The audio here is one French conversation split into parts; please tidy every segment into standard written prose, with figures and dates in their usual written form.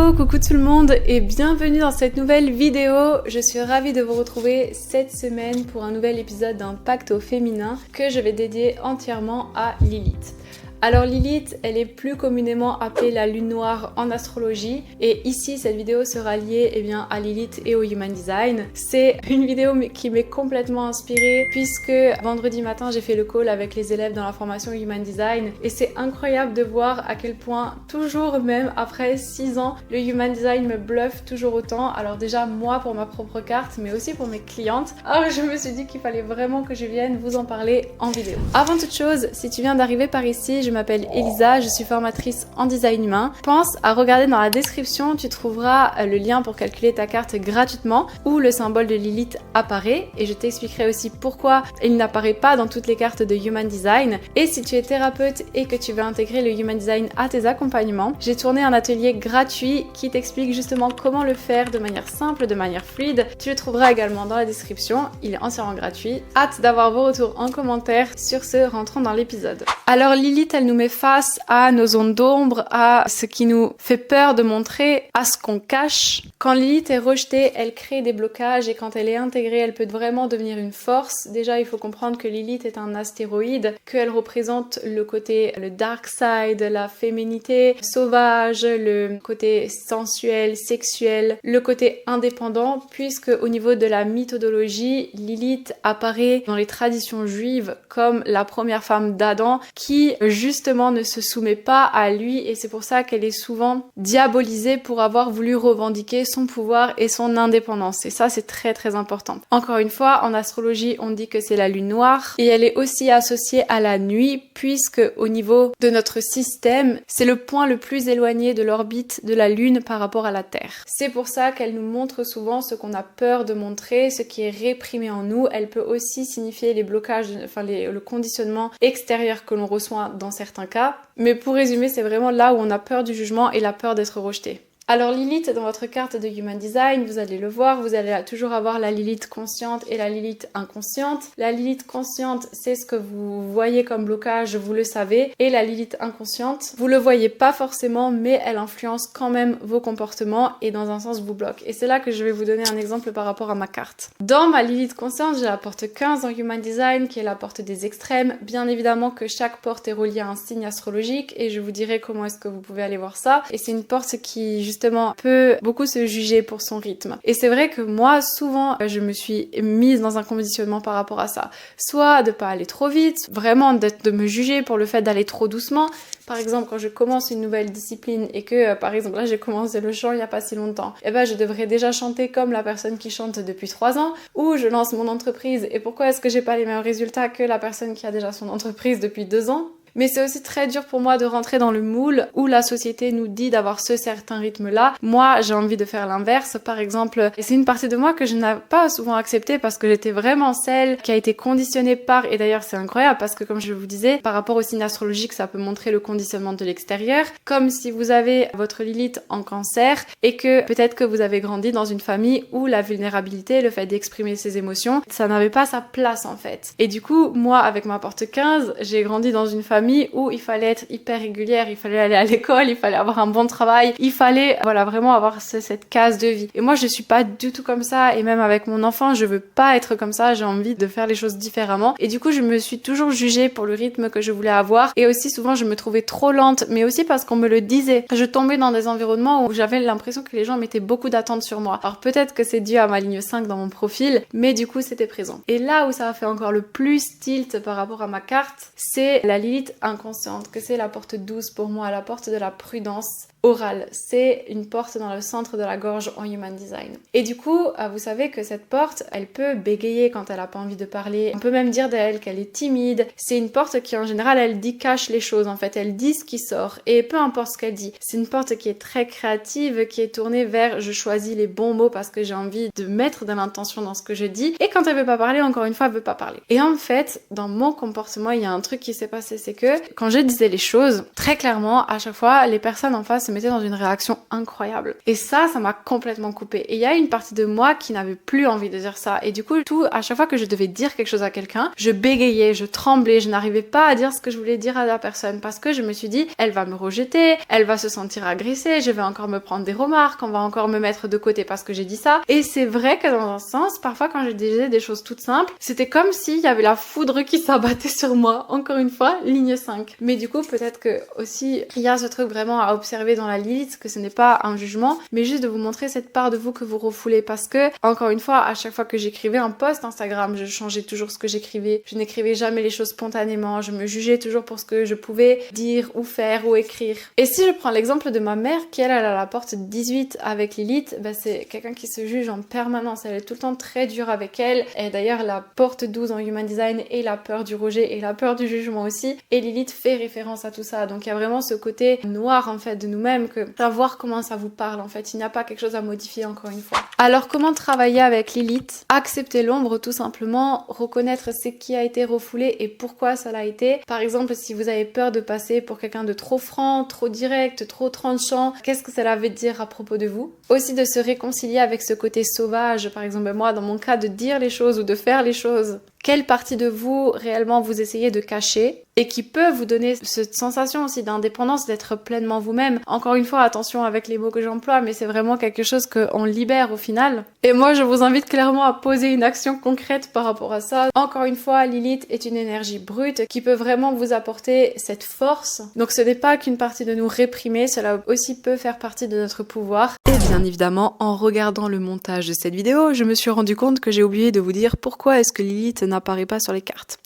Hello, coucou tout le monde et bienvenue dans cette nouvelle vidéo. Je suis ravie de vous retrouver cette semaine pour un nouvel épisode d'un pacte au féminin que je vais dédier entièrement à Lilith. Alors Lilith, elle est plus communément appelée la lune noire en astrologie et ici cette vidéo sera liée à Lilith et au Human Design. C'est une vidéo qui m'est complètement inspirée puisque vendredi matin j'ai fait le call avec les élèves dans la formation Human Design et c'est incroyable de voir à quel point toujours même après 6 ans le Human Design me bluffe toujours autant. Alors déjà moi pour ma propre carte mais aussi pour mes clientes. Alors je me suis dit qu'il fallait vraiment que je vienne vous en parler en vidéo. Avant toute chose, si tu viens d'arriver par ici, je m'appelle Elisa, je suis formatrice en design humain. Pense à regarder dans la description, tu trouveras le lien pour calculer ta carte gratuitement où le symbole de Lilith apparaît et je t'expliquerai aussi pourquoi il n'apparaît pas dans toutes les cartes de Human Design. Et si tu es thérapeute et que tu veux intégrer le Human Design à tes accompagnements, j'ai tourné un atelier gratuit qui t'explique justement comment le faire de manière simple, de manière fluide. Tu le trouveras également dans la description, il est entièrement gratuit. Hâte d'avoir vos retours en commentaire. Sur ce, rentrons dans l'épisode. Alors Lilith, elle nous met face à nos zones d'ombre, à ce qui nous fait peur de montrer, à ce qu'on cache. Quand Lilith est rejetée, elle crée des blocages et quand elle est intégrée, elle peut vraiment devenir une force. Déjà, il faut comprendre que Lilith est un astéroïde, qu'elle représente le dark side, la féminité sauvage, le côté sensuel, sexuel, le côté indépendant, puisque au niveau de la mythologie, Lilith apparaît dans les traditions juives comme la première femme d'Adam qui justement ne se soumet pas à lui et c'est pour ça qu'elle est souvent diabolisée pour avoir voulu revendiquer son pouvoir et son indépendance et ça c'est très très important. Encore une fois, en astrologie on dit que c'est la lune noire et elle est aussi associée à la nuit puisque au niveau de notre système c'est le point le plus éloigné de l'orbite de la lune par rapport à la Terre. C'est pour ça qu'elle nous montre souvent ce qu'on a peur de montrer, ce qui est réprimé en nous. Elle peut aussi signifier les blocages, le conditionnement extérieur que l'on reçoit dans certains cas. Mais pour résumer, c'est vraiment là où on a peur du jugement et la peur d'être rejeté. Alors Lilith, dans votre carte de Human Design, vous allez le voir, vous allez toujours avoir la Lilith consciente et la Lilith inconsciente. La Lilith consciente, c'est ce que vous voyez comme blocage, vous le savez. Et la Lilith inconsciente, vous le voyez pas forcément, mais elle influence quand même vos comportements et dans un sens vous bloque. Et c'est là que je vais vous donner un exemple par rapport à ma carte. Dans ma Lilith consciente, j'ai la porte 15 en Human Design, qui est la porte des extrêmes. Bien évidemment que chaque porte est reliée à un signe astrologique et je vous dirai comment est-ce que vous pouvez aller voir ça. Et c'est une porte qui, justement, peut beaucoup se juger pour son rythme. Et c'est vrai que moi, souvent, je me suis mise dans un conditionnement par rapport à ça. Soit de pas aller trop vite, vraiment de me juger pour le fait d'aller trop doucement. Par exemple, quand je commence une nouvelle discipline et que, par exemple, là, j'ai commencé le chant il y a pas si longtemps, je devrais déjà chanter comme la personne qui chante depuis 3 ans, ou je lance mon entreprise et pourquoi est-ce que j'ai pas les mêmes résultats que la personne qui a déjà son entreprise depuis 2 ans? Mais c'est aussi très dur pour moi de rentrer dans le moule où la société nous dit d'avoir ce certain rythme-là. Moi, j'ai envie de faire l'inverse, par exemple. Et c'est une partie de moi que je n'ai pas souvent acceptée parce que j'étais vraiment celle qui a été conditionnée par... Et d'ailleurs, c'est incroyable parce que comme je vous disais, par rapport au signe astrologique, ça peut montrer le conditionnement de l'extérieur. Comme si vous avez votre Lilith en cancer et que peut-être que vous avez grandi dans une famille où la vulnérabilité, le fait d'exprimer ses émotions, ça n'avait pas sa place en fait. Et du coup, moi, avec ma porte 15, j'ai grandi dans une famille où il fallait être hyper régulière, il fallait aller à l'école, il fallait avoir un bon travail, il fallait vraiment avoir cette case de vie. Et moi je suis pas du tout comme ça et même avec mon enfant je veux pas être comme ça, j'ai envie de faire les choses différemment et du coup je me suis toujours jugée pour le rythme que je voulais avoir et aussi souvent je me trouvais trop lente mais aussi parce qu'on me le disait. Je tombais dans des environnements où j'avais l'impression que les gens mettaient beaucoup d'attentes sur moi. Alors peut-être que c'est dû à ma ligne 5 dans mon profil mais du coup c'était présent. Et là où ça a fait encore le plus tilt par rapport à ma carte, c'est la Lilith inconsciente, que c'est la porte 12 pour moi, la porte de la prudence orale. C'est une porte dans le centre de la gorge en Human Design. Et du coup, vous savez que cette porte, elle peut bégayer quand elle a pas envie de parler. On peut même dire d'elle qu'elle est timide. C'est une porte qui, en général, elle dit cache les choses. En fait, elle dit ce qui sort. Et peu importe ce qu'elle dit. C'est une porte qui est très créative, qui est tournée vers je choisis les bons mots parce que j'ai envie de mettre de l'intention dans ce que je dis. Et quand elle veut pas parler, encore une fois, elle veut pas parler. Et en fait, dans mon comportement, il y a un truc qui s'est passé, c'est que quand je disais les choses, très clairement, à chaque fois, les personnes en face se mettaient dans une réaction incroyable. Et ça m'a complètement coupée. Et il y a une partie de moi qui n'avait plus envie de dire ça. Et du coup, à chaque fois que je devais dire quelque chose à quelqu'un, je bégayais, je tremblais, je n'arrivais pas à dire ce que je voulais dire à la personne parce que je me suis dit, elle va me rejeter, elle va se sentir agressée, je vais encore me prendre des remarques, on va encore me mettre de côté parce que j'ai dit ça. Et c'est vrai que dans un sens, parfois quand je disais des choses toutes simples, c'était comme s'il y avait la foudre qui s'abattait sur moi. Encore une fois, ligne 5. Mais du coup, peut-être que aussi, il y a ce truc vraiment à observer dans la Lilith, que ce n'est pas un jugement, mais juste de vous montrer cette part de vous que vous refoulez parce que, encore une fois, à chaque fois que j'écrivais un post Instagram, je changeais toujours ce que j'écrivais, je n'écrivais jamais les choses spontanément, je me jugeais toujours pour ce que je pouvais dire ou faire ou écrire. Et si je prends l'exemple de ma mère qui elle a la porte 18 avec Lilith, c'est quelqu'un qui se juge en permanence, elle est tout le temps très dure avec elle, et d'ailleurs la porte 12 en Human Design et la peur du rejet et la peur du jugement aussi, et Lilith fait référence à tout ça, donc il y a vraiment ce côté noir en fait de nous-mêmes, que savoir comment ça vous parle en fait, il n'y a pas quelque chose à modifier encore une fois. Alors comment travailler avec Lilith? Accepter l'ombre tout simplement, reconnaître ce qui a été refoulé et pourquoi ça l'a été. Par exemple, si vous avez peur de passer pour quelqu'un de trop franc, trop direct, trop tranchant, qu'est-ce que cela veut dire à propos de vous? Aussi de se réconcilier avec ce côté sauvage, par exemple moi dans mon cas de dire les choses ou de faire les choses. Quelle partie de vous réellement vous essayez de cacher et qui peut vous donner cette sensation aussi d'indépendance, d'être pleinement vous-même. Encore une fois, attention avec les mots que j'emploie, mais c'est vraiment quelque chose qu'on libère au final. Et moi, je vous invite clairement à poser une action concrète par rapport à ça. Encore une fois, Lilith est une énergie brute qui peut vraiment vous apporter cette force. Donc ce n'est pas qu'une partie de nous réprimée, cela aussi peut faire partie de notre pouvoir. Et bien évidemment, en regardant le montage de cette vidéo, je me suis rendu compte que j'ai oublié de vous dire pourquoi est-ce que Lilith n'apparaît pas sur les cartes.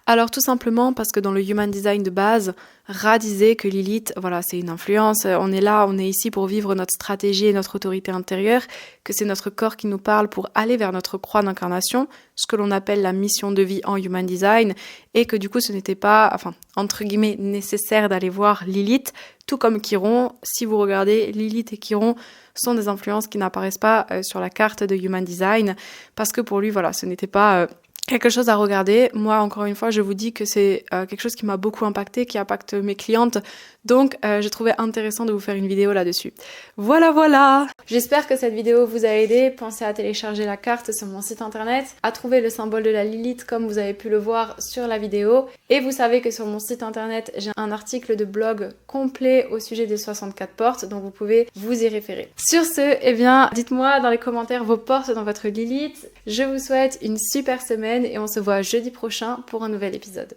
Alors tout simplement parce que dans le Human Design de base, Ra disait que Lilith, voilà, c'est une influence, on est là, on est ici pour vivre notre stratégie et notre autorité intérieure, que c'est notre corps qui nous parle pour aller vers notre croix d'incarnation, ce que l'on appelle la mission de vie en Human Design, et que du coup ce n'était pas, entre guillemets, nécessaire d'aller voir Lilith, tout comme Chiron. Si vous regardez, Lilith et Chiron sont des influences qui n'apparaissent pas sur la carte de Human Design, parce que pour lui, voilà, ce n'était pas quelque chose à regarder. Moi, encore une fois, je vous dis que c'est quelque chose qui m'a beaucoup impacté, qui impacte mes clientes. Donc, je trouvais intéressant de vous faire une vidéo là-dessus. Voilà. J'espère que cette vidéo vous a aidé. Pensez à télécharger la carte sur mon site internet, à trouver le symbole de la Lilith comme vous avez pu le voir sur la vidéo. Et vous savez que sur mon site internet, j'ai un article de blog complet au sujet des 64 portes, donc vous pouvez vous y référer. Sur ce, dites-moi dans les commentaires vos portes dans votre Lilith. Je vous souhaite une super semaine et on se voit jeudi prochain pour un nouvel épisode.